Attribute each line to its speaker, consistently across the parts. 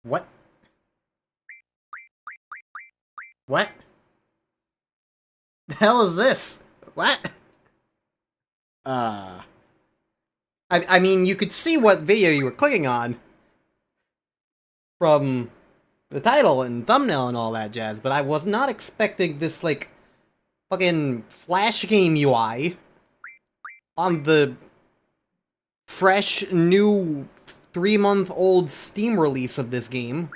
Speaker 1: What? What? The hell is this? What? I mean, you could see what video you were clicking on from the title and thumbnail and all that jazz, but I was not expecting this, like, fucking Flash game UI on the fresh, new, 3-month-old Steam release of this game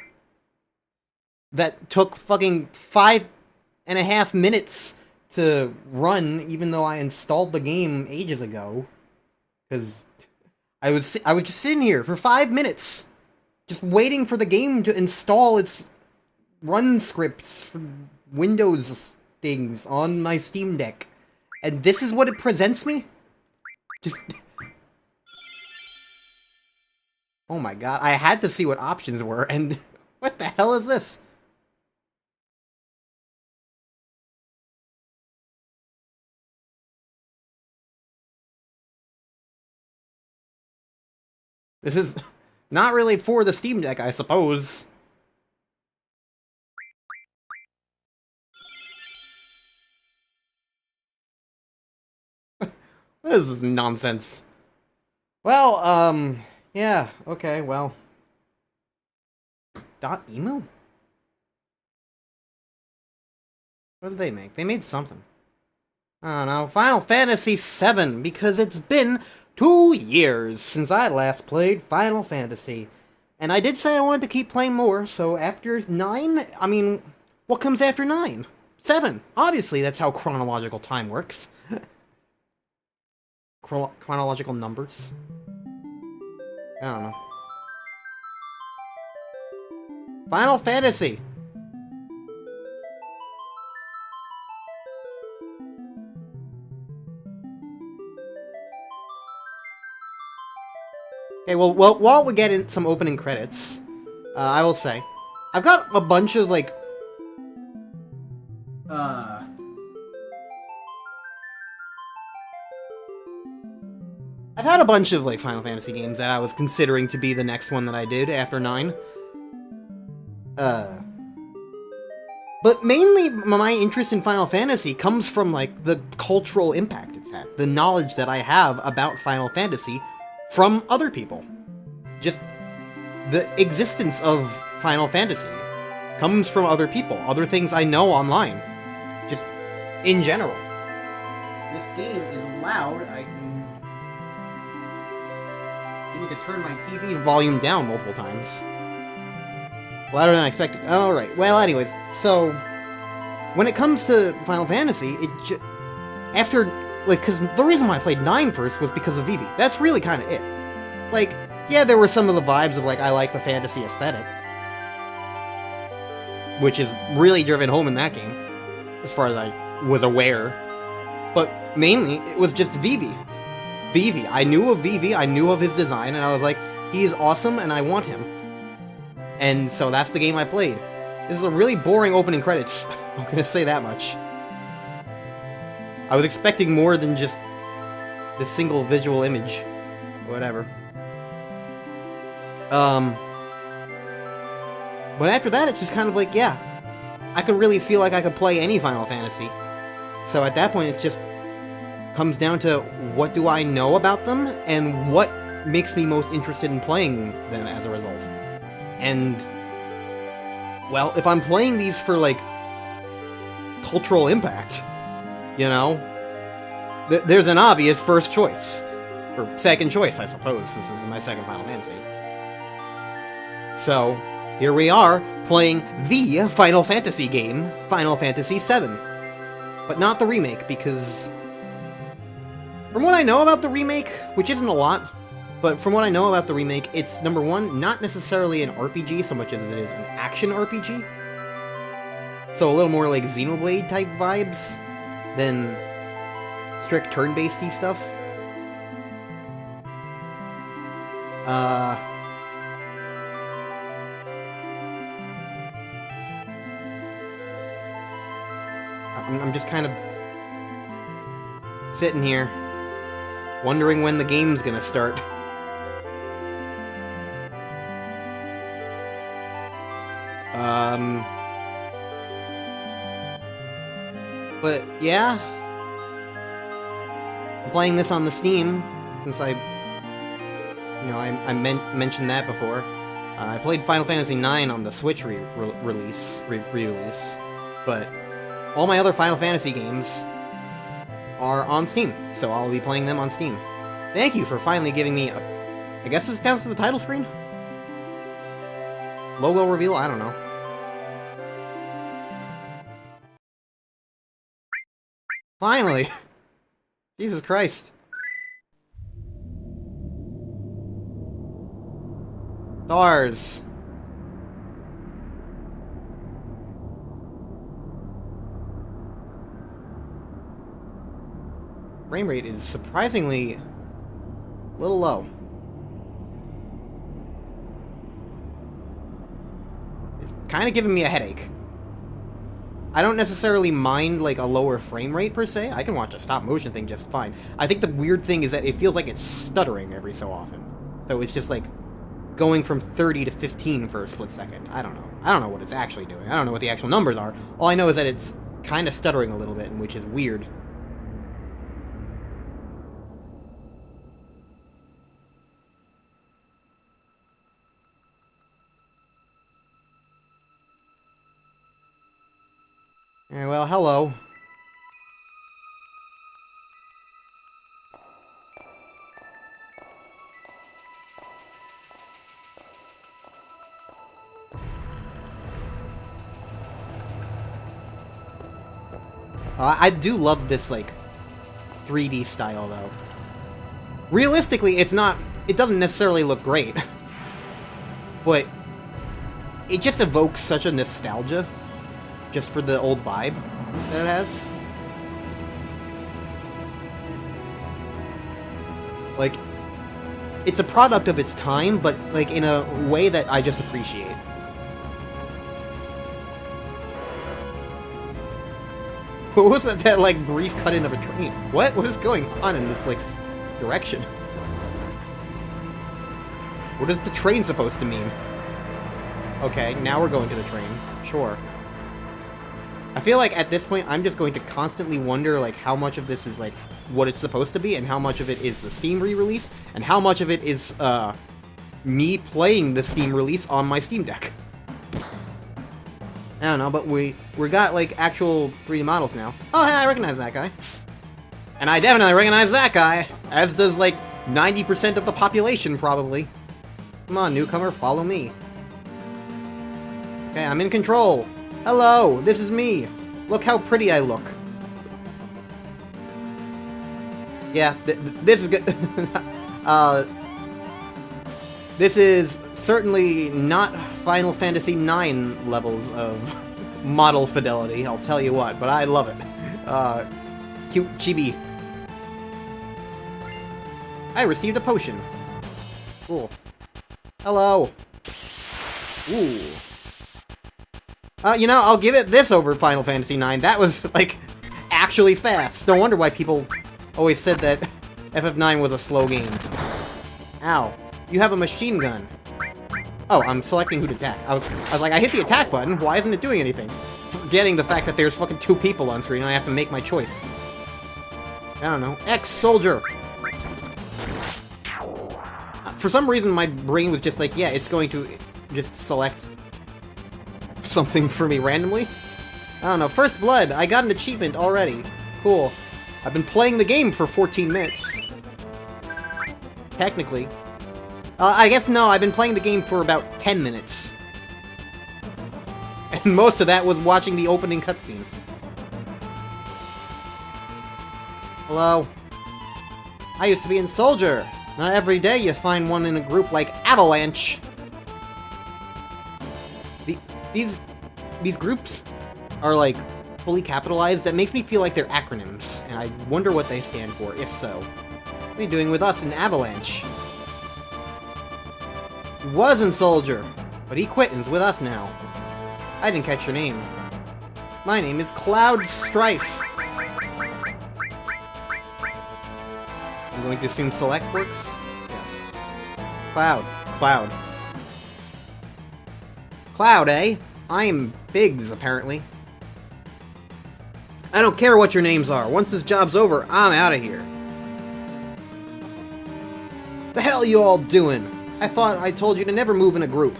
Speaker 1: that took fucking 5.5 minutes to run, even though I installed the game ages ago. Because I would just sit in here for 5 minutes, just waiting for the game to install its run scripts for Windows things on my Steam Deck. And this is what it presents me? Just... Oh my god, I had to see what options were, and what the hell is this? This is not really for the Steam Deck, I suppose. This is nonsense. Well, yeah, okay, well. .emu? What did they make? They made something. I don't know. Final Fantasy VII, because it's been 2 years since I last played Final Fantasy. And I did say I wanted to keep playing more, so after 9, I mean, what comes after 9? 7. Obviously, that's how chronological time works. Chronological numbers. I don't know. Final Fantasy! Okay, well, while we get in some opening credits, I will say, I've got a bunch of, like, I've had a bunch of, like, Final Fantasy games that I was considering to be the next one that I did after 9. But mainly, my interest in Final Fantasy comes from, like, the cultural impact it's had. The knowledge that I have about Final Fantasy from other people. Just the existence of Final Fantasy comes from other people, other things I know online. Just in general. This game is loud. I need to turn my TV volume down multiple times. Louder than I expected. Alright, well, anyways, so when it comes to Final Fantasy, after, like, because the reason why I played 9 first was because of VII. That's really kind of it. Like, yeah, there were some of the vibes of, like, I like the fantasy aesthetic, which is really driven home in that game, as far as I was aware. But mainly, it was just VII. VII. I knew of VII, I knew of his design, and I was like, he's awesome, and I want him. And so that's the game I played. This is a really boring opening credits. I'm gonna say that much. I was expecting more than just this single visual image. Whatever. But after that, it's just kind of like, yeah, I could really feel like I could play any Final Fantasy. So at that point, it just comes down to what do I know about them, and what makes me most interested in playing them as a result. And, well, if I'm playing these for, like, cultural impact, you know, there's an obvious first choice. Or second choice, I suppose, since this is my second Final Fantasy. So, here we are, playing the Final Fantasy game, Final Fantasy VII. But not the remake, because from what I know about the remake, which isn't a lot, but from what I know about the remake, it's, number one, not necessarily an RPG so much as it is an action RPG. So a little more like Xenoblade type vibes than strict turn-based-y stuff. I'm just kind of sitting here, wondering when the game's gonna start. But yeah, I'm playing this on the Steam since I mentioned that before. I played Final Fantasy IX on the Switch re-release, but all my other Final Fantasy games are on Steam, so I'll be playing them on Steam. Thank you for finally giving me I guess this counts as the title screen? Logo reveal? I don't know. Finally! Jesus Christ. Stars. Frame rate is surprisingly a little low. It's kind of giving me a headache. I don't necessarily mind, like, a lower frame rate, per se. I can watch a stop-motion thing just fine. I think the weird thing is that it feels like it's stuttering every so often. So it's just, like, going from 30 to 15 for a split second. I don't know. I don't know what it's actually doing. I don't know what the actual numbers are. All I know is that it's kind of stuttering a little bit, which is weird. Yeah, well, hello. I do love this, like, 3D style, though. Realistically, it doesn't necessarily look great. But it just evokes such a nostalgia. Just for the old vibe that it has. Like, it's a product of its time, but, like, in a way that I just appreciate. What was that, like, brief cut-in of a train? What is going on in this, like, direction? What is the train supposed to mean? Okay, now we're going to the train. Sure. I feel like at this point, I'm just going to constantly wonder, like, how much of this is, like, what it's supposed to be, and how much of it is the Steam re-release, and how much of it is, me playing the Steam release on my Steam Deck. I don't know, but we got, like, actual 3D models now. Oh, hey, I recognize that guy. And I definitely recognize that guy, as does, like, 90% of the population, probably. Come on, newcomer, follow me. Okay, I'm in control. Hello, this is me. Look how pretty I look. Yeah, this is good. This is certainly not Final Fantasy IX levels of model fidelity, I'll tell you what, but I love it. Cute chibi. I received a potion. Cool. Hello. Ooh. You know, I'll give it this over Final Fantasy IX. That was, like, actually fast. No wonder why people always said that FF9 was a slow game. Ow. You have a machine gun. Oh, I'm selecting who to attack. I was like, I hit the attack button. Why isn't it doing anything? Forgetting the fact that there's fucking 2 people on screen and I have to make my choice. I don't know. Ex-soldier! For some reason, my brain was just like, yeah, it's going to just select something for me randomly. I don't know. First Blood. I got an achievement already. Cool. I've been playing the game for 14 minutes. Technically. I guess no, I've been playing the game for about 10 minutes. And most of that was watching the opening cutscene. Hello. I used to be in Soldier. Not every day you find one in a group like Avalanche. These groups are, like, fully capitalized. That makes me feel like they're acronyms, and I wonder what they stand for, if so. What are you doing with us in Avalanche? He was in Soldier, but he quit and's with us now. I didn't catch your name. My name is Cloud Strife. I'm going to assume select works? Yes. Cloud. Cloud, eh? I'm Biggs, apparently. I don't care what your names are. Once this job's over, I'm out of here. The hell you all doing? I thought I told you to never move in a group.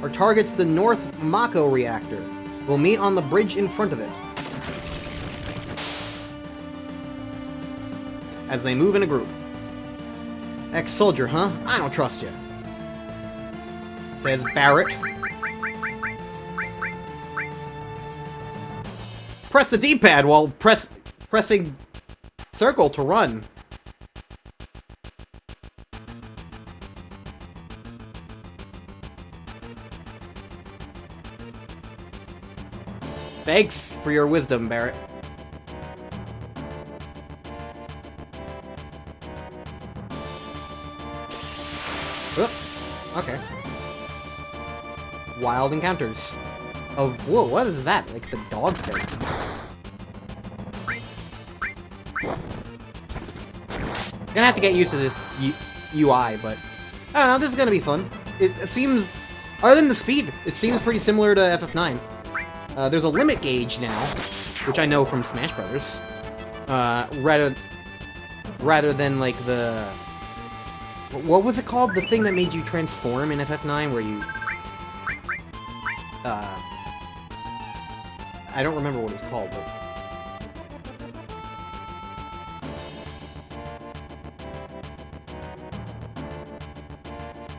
Speaker 1: Our target's the North Mako reactor. We'll meet on the bridge in front of it. As they move in a group. Ex-soldier, huh? I don't trust you. Says Barrett. Press the D-pad while pressing circle to run. Thanks for your wisdom, Barrett. Okay. Wild encounters. Of whoa, what is that? Like the dog thing. Gonna have to get used to this UI, but I don't know, this is gonna be fun. It seems, other than the speed, it seems pretty similar to FF9. There's a limit gauge now, which I know from Smash Brothers. Rather than like the, what was it called? The thing that made you transform in FF9, where you, I don't remember what it was called, but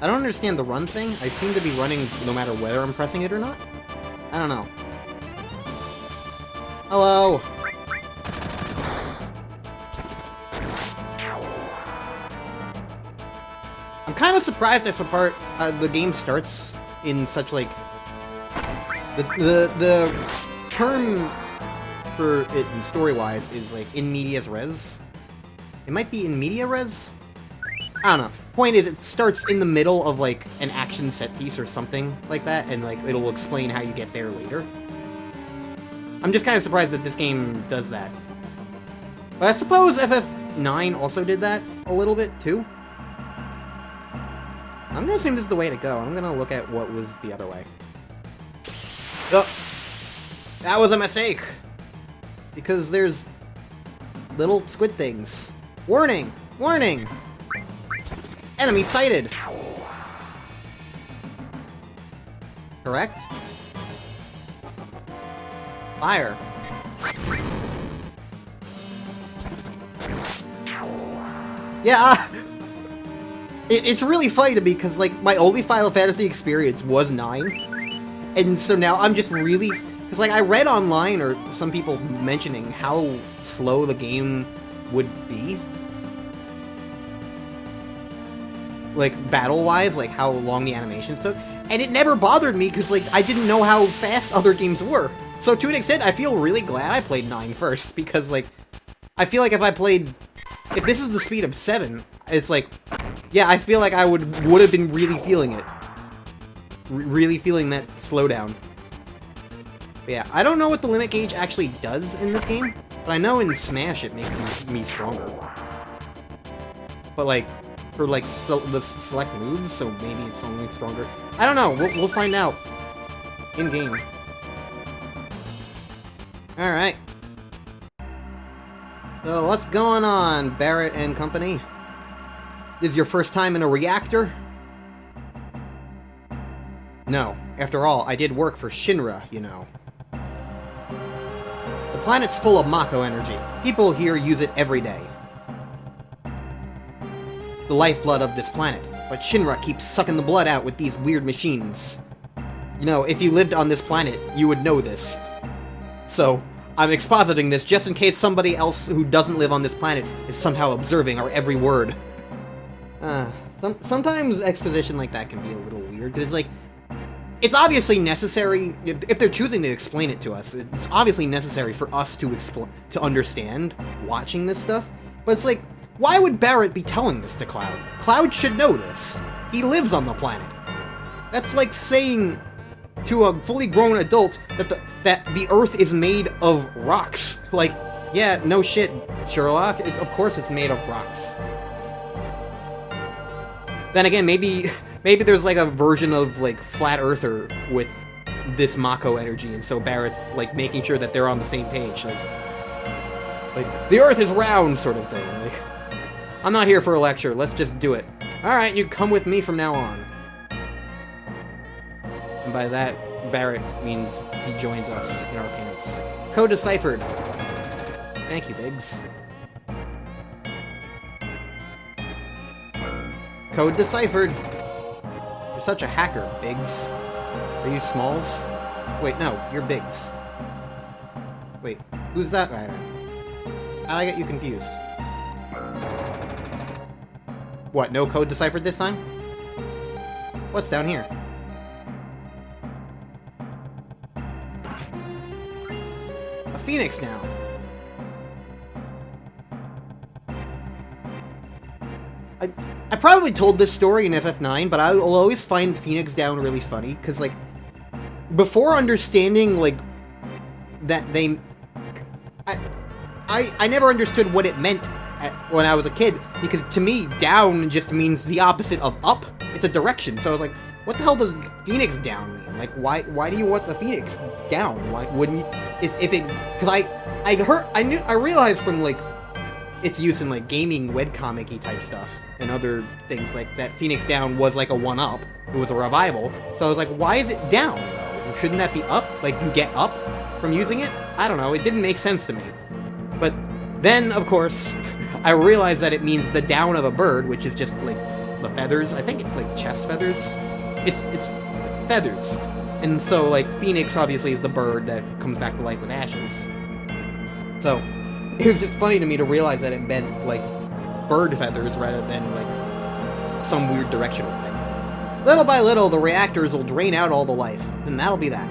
Speaker 1: I don't understand the run thing. I seem to be running no matter whether I'm pressing it or not. I don't know. Hello! I'm kind of surprised at some part the game starts in such like the term for it in story-wise is like in medias res. It might be in media res? I don't know. Point is, it starts in the middle of like an action set piece or something like that, and like it'll explain how you get there later. I'm just kind of surprised that this game does that. But I suppose FF9 also did that a little bit too. I'm gonna assume this is the way to go. I'm gonna look at what was the other way. Oh, that was a mistake! Because there's little squid things. Warning! Warning! Enemy sighted! Correct? Fire. Yeah, it's really funny to me because, like, my only Final Fantasy experience was 9. And so now I'm just really... Because, like, I read online, or some people mentioning how slow the game would be. Like, battle-wise, like, how long the animations took. And it never bothered me because, like, I didn't know how fast other games were. So, to an extent, I feel really glad I played 9 first. Because, like, I feel like if I played... If this is the speed of 7, it's like... Yeah, I feel like I would have been really feeling it. Really feeling that slowdown. But yeah, I don't know what the limit gauge actually does in this game. But I know in Smash it makes me stronger. But, like... For like the select moves, so maybe it's only stronger. I don't know. We'll find out in game. All right. So what's going on, Barrett and company? This is your first time in a reactor? No. After all, I did work for Shinra, you know. The planet's full of Mako energy. People here use it every day. The lifeblood of this planet, but Shinra keeps sucking the blood out with these weird machines. You know, if you lived on this planet, you would know this. So, I'm expositing this just in case somebody else who doesn't live on this planet is somehow observing our every word. Sometimes exposition like that can be a little weird, because it's like, it's obviously necessary, if they're choosing to explain it to us, it's obviously necessary for us to understand watching this stuff, but it's like, why would Barrett be telling this to Cloud? Cloud should know this. He lives on the planet. That's like saying to a fully grown adult that the Earth is made of rocks. Like, yeah, no shit, Sherlock. Of course it's made of rocks. Then again, maybe there's like a version of like Flat Earther with this Mako energy, and so Barrett's like making sure that they're on the same page, like the Earth is round, sort of thing. Like, I'm not here for a lecture. Let's just do it. All right, you come with me from now on. And by that, Barrett means he joins us in our pants. Code deciphered. Thank you, Biggs. Code deciphered. You're such a hacker, Biggs. Are you Smalls? Wait, no, you're Biggs. Wait, who's that guy then? How'd I get you confused? What, no code deciphered this time? What's down here? A phoenix down. I probably told this story in FF9, but I will always find Phoenix Down really funny, because, like, before understanding, like, that they... I never understood what it meant when I was a kid, because to me, down just means the opposite of up. It's a direction, so I was like, what the hell does Phoenix Down mean? Like, why do you want the Phoenix down? Why wouldn't you... If it... Because I realized from, like, its use in, like, gaming webcomic-y type stuff and other things like that, Phoenix Down was like a one-up. It was a revival. So I was like, why is it down, though? Shouldn't that be up? Like, you get up from using it? I don't know. It didn't make sense to me. But then, of course, I realized that it means the down of a bird, which is just, like, the feathers. I think it's, like, chest feathers. It's feathers. And so, like, Phoenix, obviously, is the bird that comes back to life with ashes. So... it was just funny to me to realize that it meant, like, bird feathers rather than, like, some weird directional thing. Little by little, the reactors will drain out all the life, and that'll be that.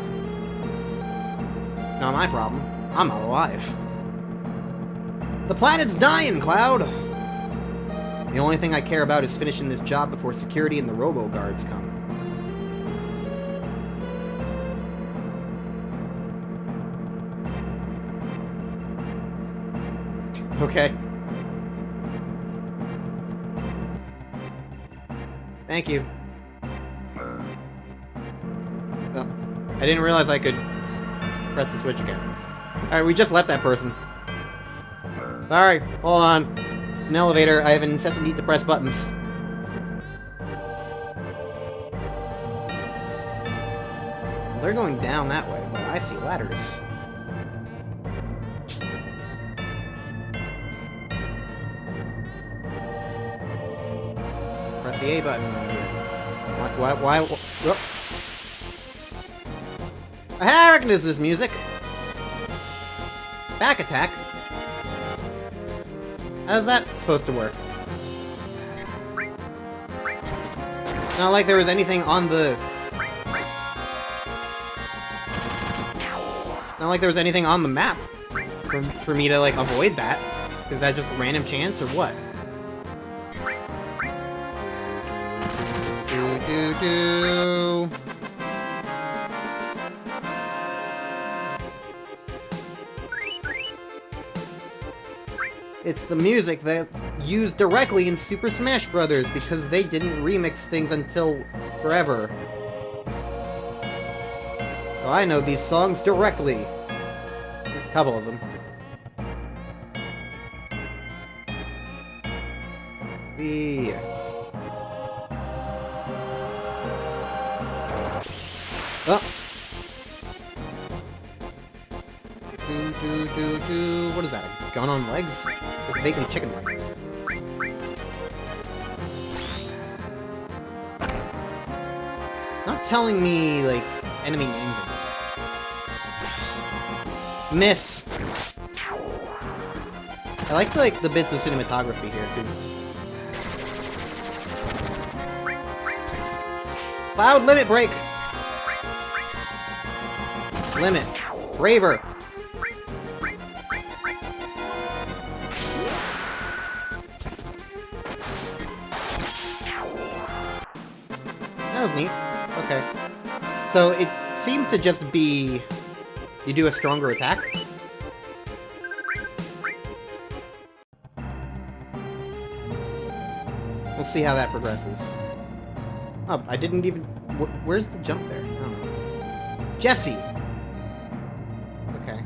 Speaker 1: Not my problem. I'm not alive. The planet's dying, Cloud! The only thing I care about is finishing this job before security and the robo-guards come. Okay. Thank you. Oh, I didn't realize I could press the switch again. Alright, we just left that person. Sorry, hold on. It's an elevator. I have an incessant need to press buttons. Well, they're going down that way, but I see ladders. Press the A button. Why? Oh. I recognize this music. Back attack. How's that supposed to work? Not like there was anything on the... Not like there was anything on the map for me to, like, avoid that. Is that just random chance, or what? Do. It's the music that's used directly in Super Smash Bros. Because they didn't remix things until forever. So I know these songs directly. There's a couple of them. Yeah. Oh. What is that? A gun on legs? It's bacon chicken leg. Not telling me, like, enemy names. Miss! I like the bits of cinematography here, because... Cloud limit break! Limit. Braver. That was neat. Okay. So it seems to just be... You do a stronger attack? We'll see how that progresses. Oh, I didn't even... Where's the jump there? Oh. Jesse. Okay.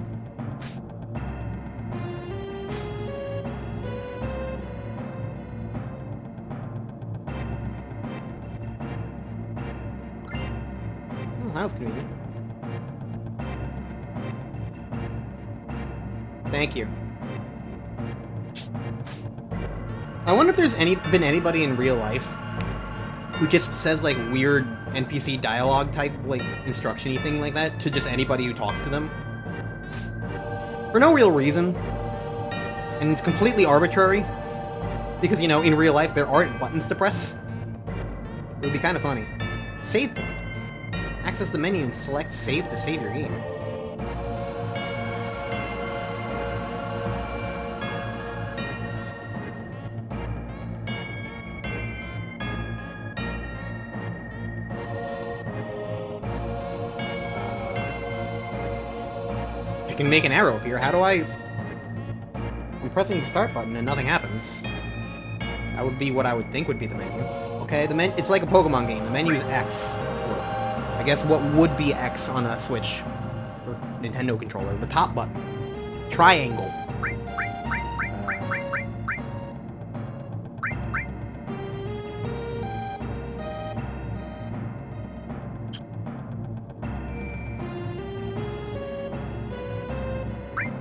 Speaker 1: Oh, that was convenient. Thank you. I wonder if there's been anybody in real life who just says, like, weird NPC dialogue type, like, instruction-y thing like that to just anybody who talks to them. For no real reason. And it's completely arbitrary. Because, you know, in real life, there aren't buttons to press. It would be kind of funny. Save point. Access the menu and select save to save your game. I can make an arrow appear. How do I... I'm pressing the start button and nothing happens. That would be what I would think would be the menu. Okay, it's like a Pokemon game. The menu is X. Or I guess what would be X on a Switch or Nintendo controller. The top button. Triangle.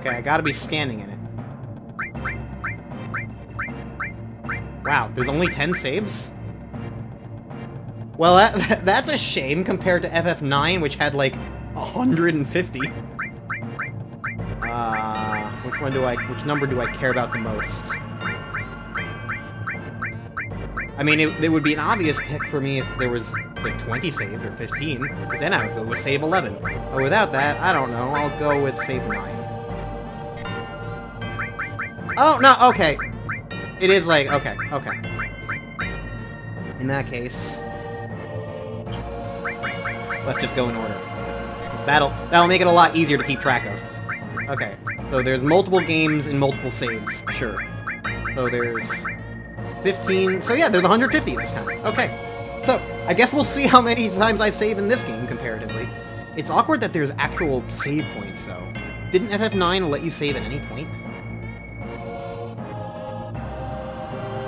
Speaker 1: Okay, I gotta be standing in it. Wow, there's only 10 saves? Well, that's a shame compared to FF9, which had, like, 150. Which number do I care about the most? I mean, it would be an obvious pick for me if there was, like, 20 saves or 15, because then I would go with save 11. But without that, I don't know, I'll go with save 9. Oh, no, okay. It is like, okay. In that case... let's just go in order. That'll make it a lot easier to keep track of. Okay, so there's multiple games and multiple saves, sure. So there's 15, so yeah, there's 150 this time. Okay, so I guess we'll see how many times I save in this game comparatively. It's awkward that there's actual save points, though. Didn't FF9 let you save at any point?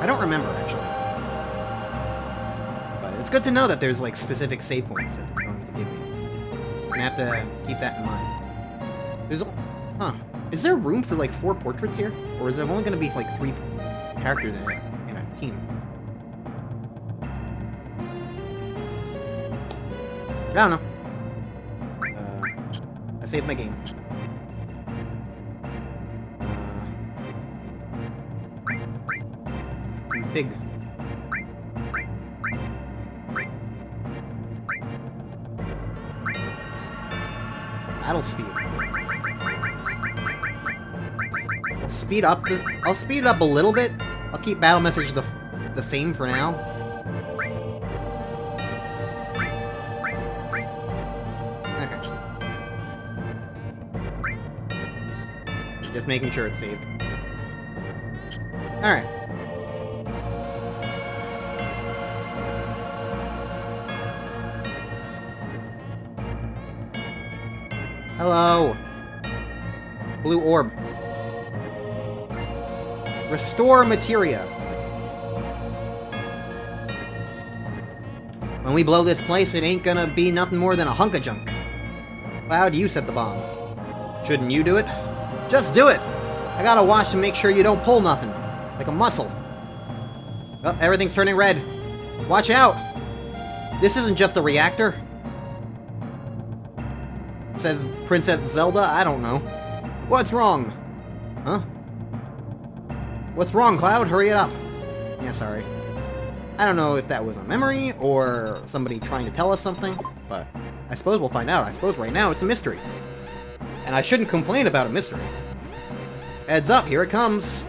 Speaker 1: I don't remember, actually. But it's good to know that there's, like, specific save points that it's going to give me. I'm gonna have to keep that in mind. Is there room for, like, 4 portraits here? Or is there only gonna be, like, 3 characters in a team? I don't know. I saved my game. Fig. Battle speed. I'll speed it up a little bit. I'll keep battle message the same for now. Okay. Just making sure it's saved. Alright. Hello. Blue orb. Restore materia. When we blow this place, it ain't gonna be nothing more than a hunk of junk. Cloud, you set the bomb. Shouldn't you do it? Just do it! I gotta watch to make sure you don't pull nothing. Like a muscle. Oh, everything's turning red. Watch out! This isn't just a reactor. Says Princess Zelda? I don't know. What's wrong? Huh? What's wrong, Cloud? Hurry it up. Yeah, sorry. I don't know if that was a memory, or somebody trying to tell us something, but I suppose we'll find out. I suppose right now it's a mystery. And I shouldn't complain about a mystery. Heads up, here it comes.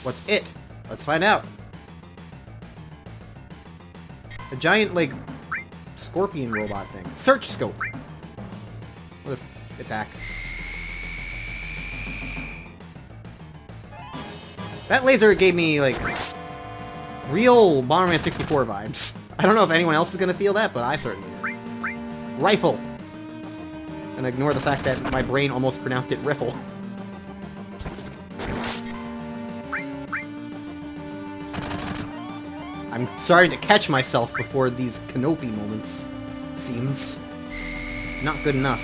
Speaker 1: What's it? Let's find out. A giant, like, scorpion robot thing. Search scope. We'll just attack. That laser gave me, like, real Bomberman 64 vibes. I don't know if anyone else is gonna feel that, but I certainly do. Rifle. And ignore the fact that my brain almost pronounced it riffle. I'm starting to catch myself before these Canopy moments. Seems not good enough.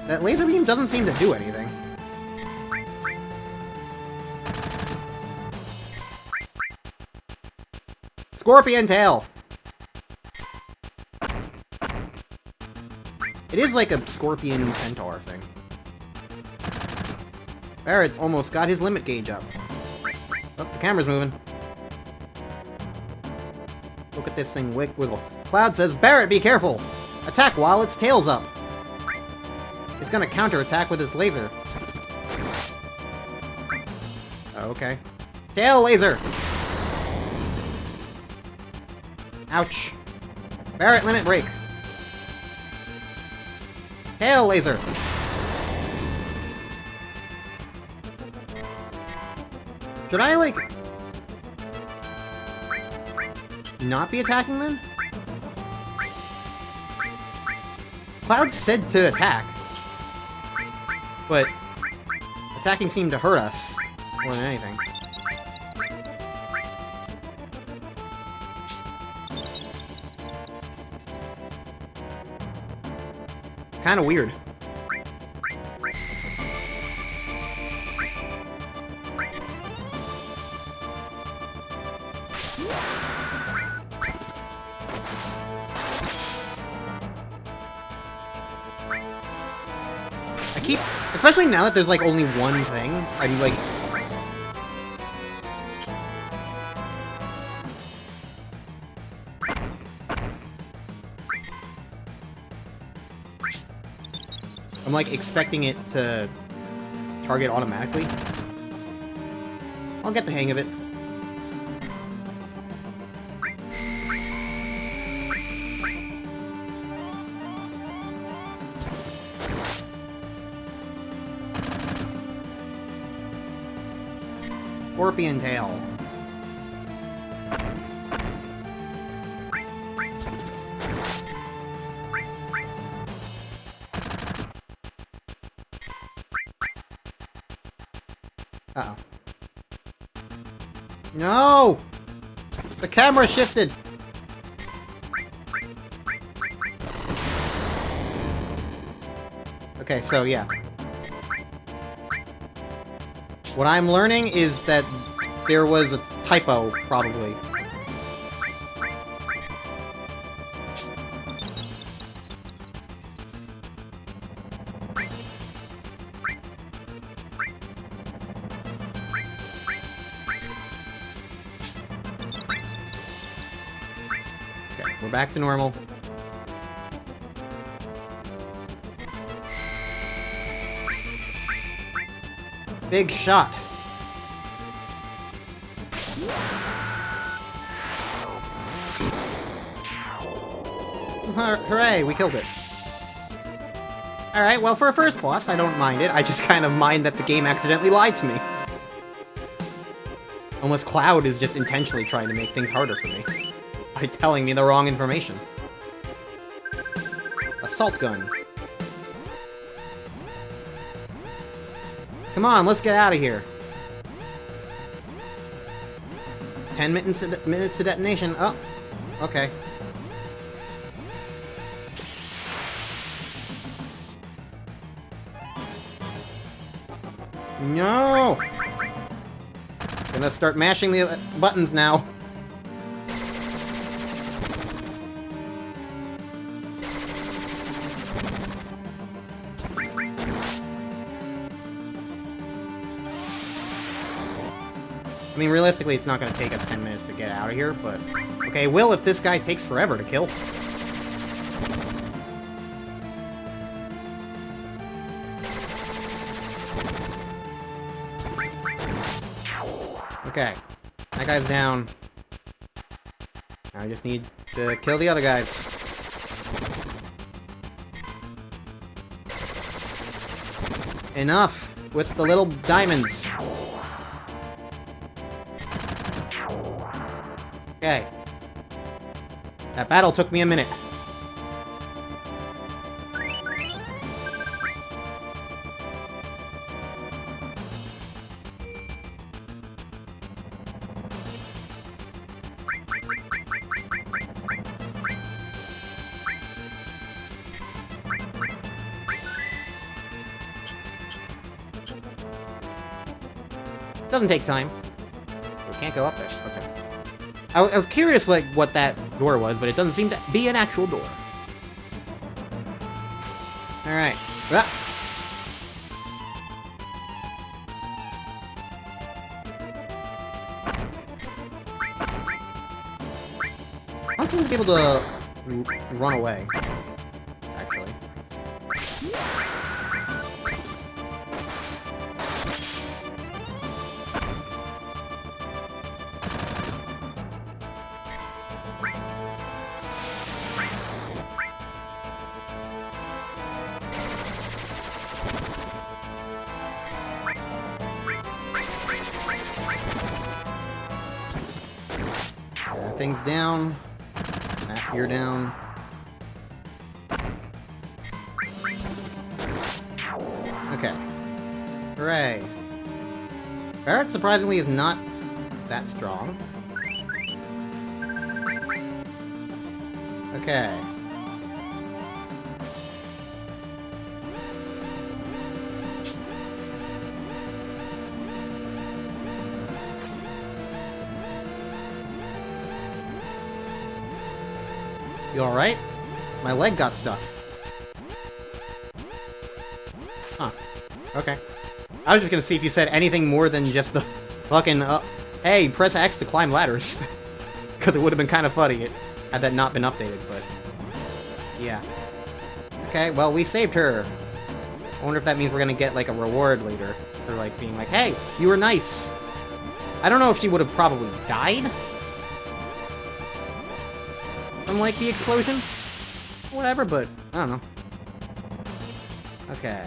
Speaker 1: That laser beam doesn't seem to do anything. Scorpion tail! It is like a scorpion centaur thing. Barrett's almost got his limit gauge up. Oh, the camera's moving. Look at this thing wiggle. Cloud says, Barrett, be careful! Attack while its tail's up! It's gonna counterattack with its laser. Oh, okay. Tail laser! Ouch. Barrett, limit break. Tail laser! Should I, like... not be attacking then? Cloud said to attack. But... attacking seemed to hurt us. More than anything. Kinda weird. Especially now that there's, like, only one thing, I'm, like... I'm, like, expecting it to target automatically. I'll get the hang of it. Scorpion tail. Uh-oh. No! The camera shifted! Okay, so yeah. What I'm learning is that there was a typo, probably. Okay, we're back to normal. Big shot. Hooray, we killed it. Alright, well, for a first boss, I don't mind it. I just kind of mind that the game accidentally lied to me. Unless Cloud is just intentionally trying to make things harder for me. By telling me the wrong information. Assault gun. Come on, let's get out of here. 10 minutes to detonation. Oh, okay. No! Gonna start mashing the buttons now. I mean, realistically, it's not going to take us 10 minutes to get out of here, but... okay, will if this guy takes forever to kill. Okay. That guy's down. I just need to kill the other guys. Enough with the little diamonds. Okay. That battle took me a minute. Doesn't take time. We can't go up there. Okay. I was curious, like, what that door was, but it doesn't seem to be an actual door. Alright. Ah. I don't seem to be able to run away, actually. Things down. Map here down. Okay. Hooray. Barrett, surprisingly, is not that strong. Okay. You alright? My leg got stuck. Huh. Okay. I was just gonna see if you said anything more than just the fucking, hey, press X to climb ladders. Because it would have been kind of funny had that not been updated, but... yeah. Okay, well, we saved her. I wonder if that means we're gonna get, like, a reward later. For, like, being like, hey, you were nice. I don't know if she would have probably died from, like, the explosion. Whatever, but I don't know. Okay.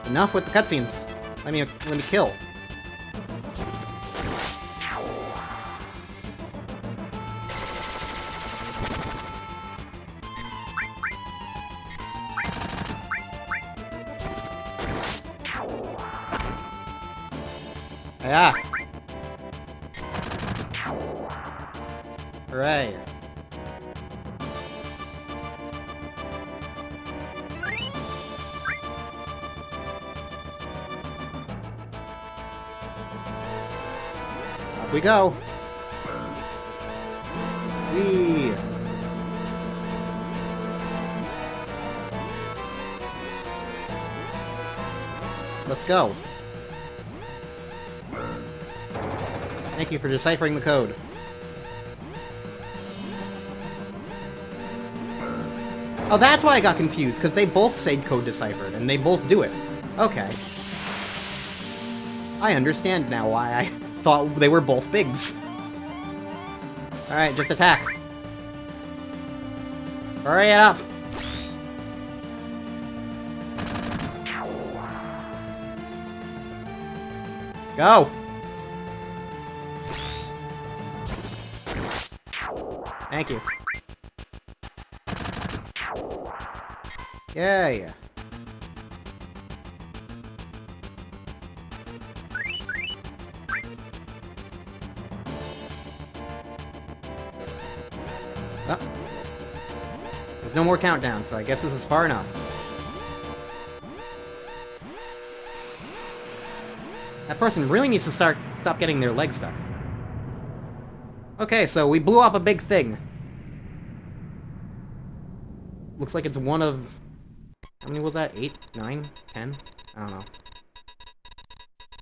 Speaker 1: Enough with the cutscenes. Let me kill. Yeah. Hooray. Up we go. Whee. Let's go. Thank you for deciphering the code. Oh, that's why I got confused, because they both say code deciphered, and they both do it. Okay. I understand now why I thought they were both bigs. Alright, just attack. Hurry it up! Go! Thank you. Yay! Oh. There's no more countdown, so I guess this is far enough. That person really needs to stop getting their legs stuck. Okay, so we blew up a big thing. Looks like it's one of... how many was that? 8? 9? 10? I don't know.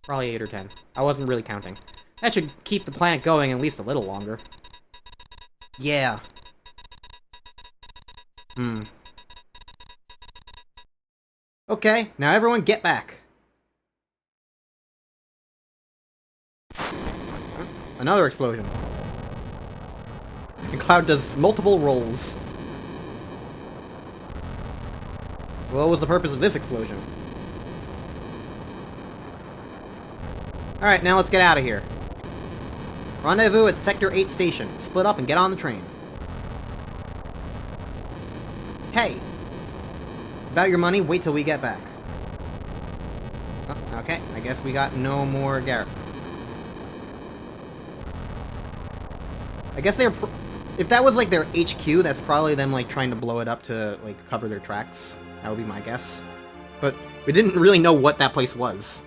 Speaker 1: Probably 8 or 10. I wasn't really counting. That should keep the planet going at least a little longer. Yeah. Okay, now everyone get back. Another explosion. And Cloud does multiple rolls. What was the purpose of this explosion? Alright, now let's get out of here. Rendezvous at Sector 8 Station. Split up and get on the train. Hey! About your money, wait till we get back. Oh, okay, I guess we got no more Garrett. I guess they're... If that was, like, their HQ, that's probably them, like, trying to blow it up to, like, cover their tracks. That would be my guess. But we didn't really know what that place was.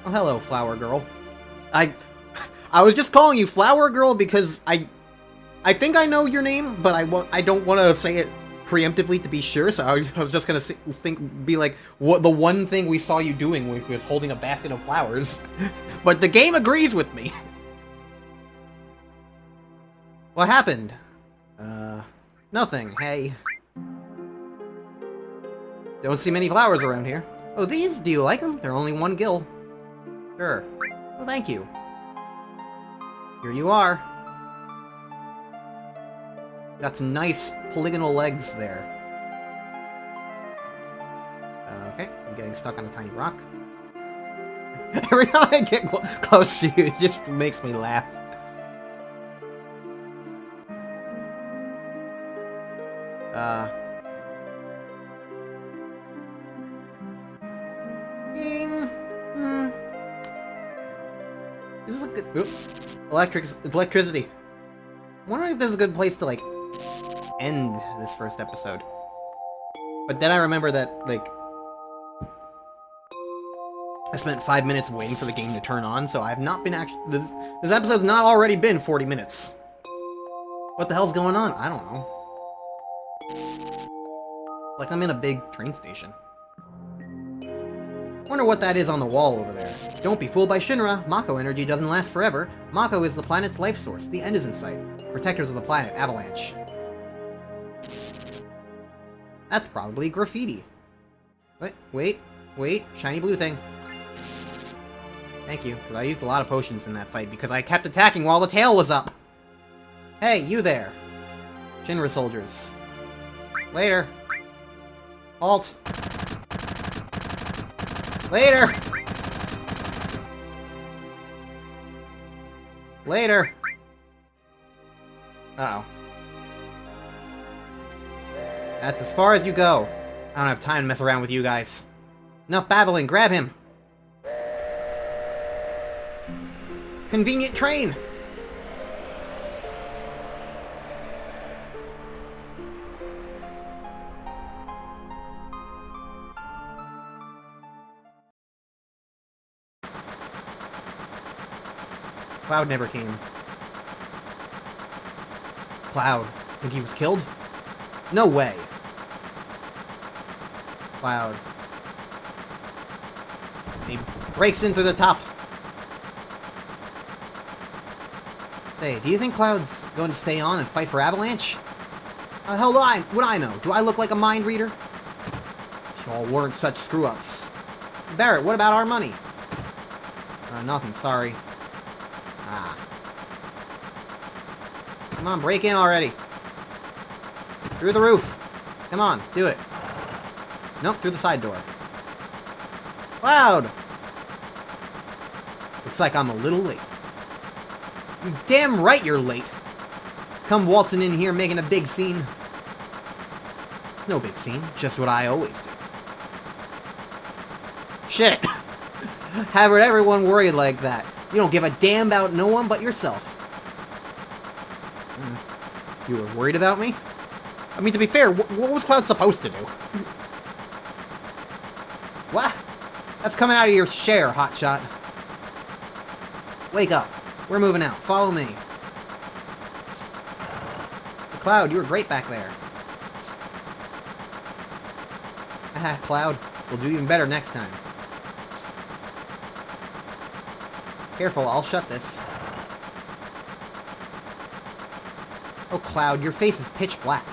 Speaker 1: Oh, hello, Flower Girl. I was just calling you Flower Girl because I think I know your name, but I don't want to say it preemptively to be sure, so I was just gonna be like, what the one thing we saw you doing was holding a basket of flowers. But the game agrees with me. What happened? Nothing. Hey. Don't see many flowers around here. Oh, these? Do you like them? They're only one gill. Sure. Well, thank you. Here you are. Got some nice polygonal legs there. Okay, I'm getting stuck on a tiny rock. Every time I get close to you, it just makes me laugh. This is a good... Oops. Electricity. I'm wondering if this is a good place to, like, end this first episode. But then I remember that, like, I spent 5 minutes waiting for the game to turn on, so I've not been actually... This episode's not already been 40 minutes. What the hell's going on? I don't know. Like I'm in a big train station. Wonder what that is on the wall over there. Don't be fooled by Shinra. Mako energy doesn't last forever. Mako is the planet's life source. The end is in sight. Protectors of the planet, Avalanche. That's probably graffiti. Wait. Shiny blue thing. Thank you, because I used a lot of potions in that fight because I kept attacking while the tail was up. Hey, you there. Shinra soldiers. Later. Halt. Later. Later. Uh-oh. That's as far as you go. I don't have time to mess around with you guys. Enough babbling. Grab him. Convenient train. Cloud never came. Cloud. Think he was killed? No way. Cloud. He breaks in through the top. Hey, do you think Cloud's going to stay on and fight for Avalanche? How the hell would I know? Do I look like a mind reader? Y'all weren't such screw-ups. Barrett, what about our money? Nothing, sorry. Ah. Come on, break in already. Through the roof. Come on, do it. Nope, through the side door. Cloud! Looks like I'm a little late. You damn right you're late. Come waltzing in here making a big scene. No big scene, just what I always do. Shit! Have everyone worried like that. You don't give a damn about no one but yourself. You were worried about me? I mean, to be fair, what was Cloud supposed to do? What? That's coming out of your share, hotshot. Wake up. We're moving out. Follow me. Cloud, you were great back there. Haha, Cloud. We'll do even better next time. Careful, I'll shut this. Oh, Cloud, your face is pitch black.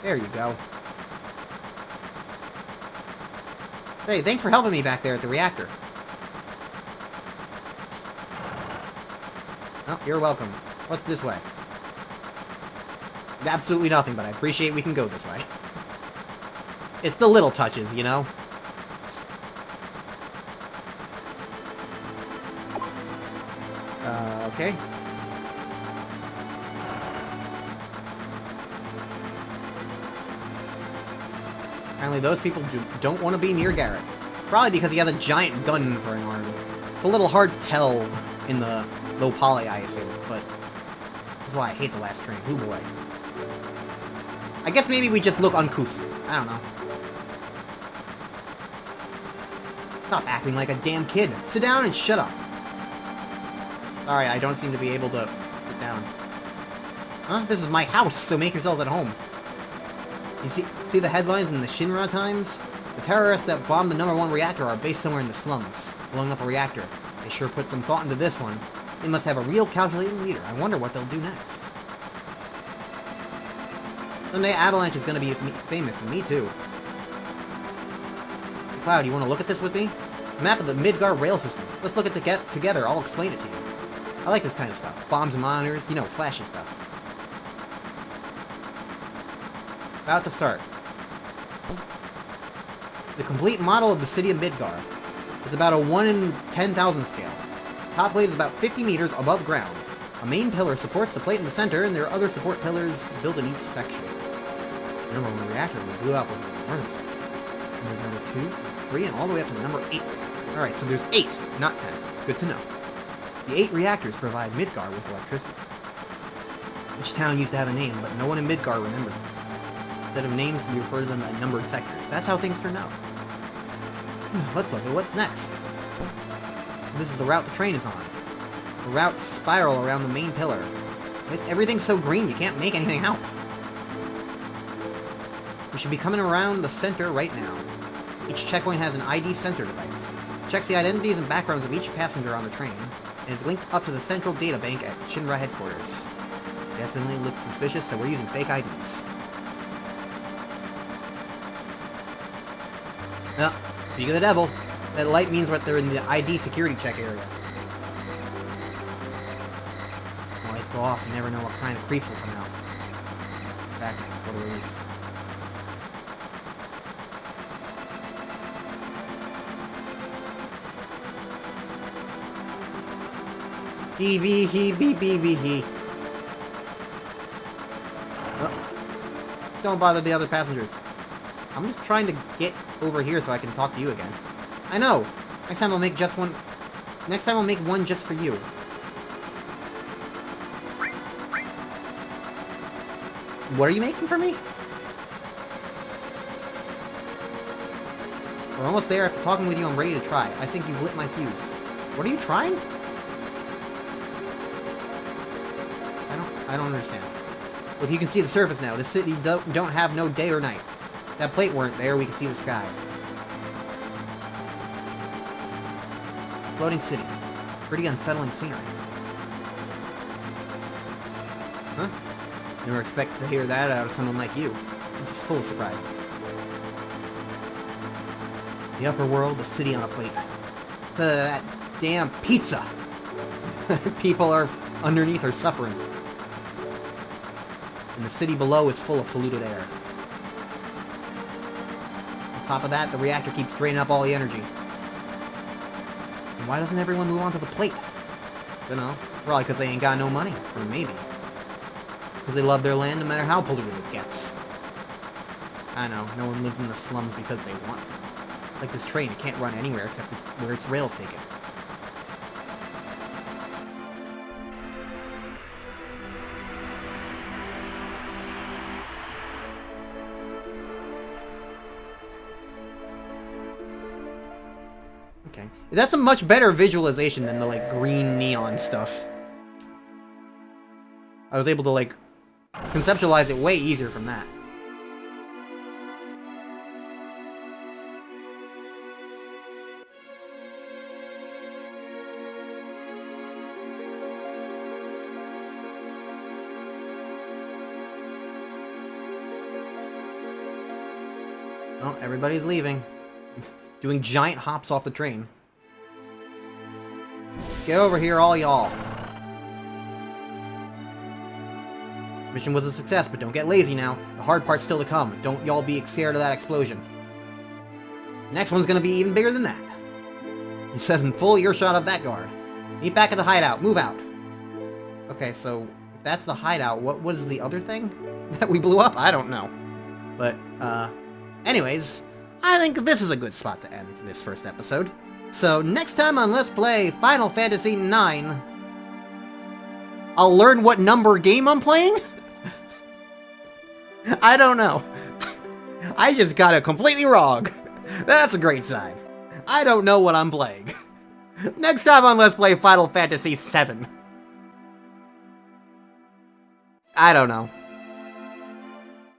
Speaker 1: There you go. Hey, thanks for helping me back there at the reactor. Oh, you're welcome. What's this way? absolutely nothing, but I appreciate we can go this way. It's the little touches, you know? Okay. Apparently those people don't want to be near Garrett. Probably because he has a giant gun for an arm. It's a little hard to tell in the low poly, I assume, but that's why I hate the last train. Oh boy. I guess maybe we just look uncouth. I don't know. Stop acting like a damn kid. Sit down and shut up. Sorry, I don't seem to be able to sit down. Huh? This is my house, so make yourself at home. You see the headlines in the Shinra Times? The terrorists that bombed the #1 reactor are based somewhere in the slums, blowing up a reactor. They sure put some thought into this one. They must have a real calculating leader. I wonder what they'll do next. Someday Avalanche is going to be famous, and me too. Cloud, you want to look at this with me? A map of the Midgar rail system. Let's look at it together. I'll explain it to you. I like this kind of stuff. Bombs and monitors, you know, flashy stuff. About to start. The complete model of the city of Midgar. It's about a 1 in 10,000 scale. Top plate is about 50 meters above ground. A main pillar supports the plate in the center, and there are other support pillars built in each section. The #1 reactor we blew up was an emergency. Number 2, 3, and all the way up to the number 8. Alright, so there's 8, not 10. Good to know. The 8 reactors provide Midgar with electricity. Each town used to have a name, but no one in Midgar remembers them. Instead of names, we refer to them as numbered sectors. That's how things turn out. Let's look at what's next. This is the route the train is on. The routes spiral around the main pillar. Everything's so green you can't make anything out. We should be coming around the center right now. Each checkpoint has an ID sensor device. It checks the identities and backgrounds of each passenger on the train, and is linked up to the central data bank at Shinra headquarters. It definitely looks suspicious, so we're using fake IDs. Oh, speak of the devil. That light means that they're in the ID security check area. When lights go off, you never know what kind of creeps will come out. Back, what a relief. He. Don't bother the other passengers. I'm just trying to get over here so I can talk to you again. I know! Next time I'll make just one... Next time I'll make one just for you. What are you making for me? We're almost there. After talking with you, I'm ready to try. I think you've lit my fuse. What are you trying? I don't understand. Look, you can see the surface now. The city don't have no day or night. If that plate weren't there, we could see the sky. Floating city. Pretty unsettling scenery. Huh? Never expect to hear that out of someone like you. I'm just full of surprises. The upper world, the city on a plate. That damn pizza! People are underneath are suffering. And the city below is full of polluted air. On top of that, the reactor keeps draining up all the energy. And why doesn't everyone move on to the plate? Dunno. Probably because they ain't got no money. Or maybe. Because they love their land no matter how polluted it gets. I know, no one lives in the slums because they want to. Like this train, it can't run anywhere except where its rails take it. Okay. That's a much better visualization than the, like, green neon stuff. I was able to, like, conceptualize it way easier from that. Oh, everybody's leaving. Doing giant hops off the train. Get over here, all y'all. Mission was a success, but don't get lazy now. The hard part's still to come. Don't y'all be scared of that explosion. Next one's gonna be even bigger than that. He says in full earshot of that guard. Meet back at the hideout. Move out. Okay, so if that's the hideout, what was the other thing that we blew up? I don't know. But, anyways, I think this is a good spot to end for this first episode. So next time on Let's Play Final Fantasy IX, I'll learn what number game I'm playing? I don't know. I just got it completely wrong. That's a great sign. I don't know what I'm playing. Next time on Let's Play Final Fantasy VII. I don't know.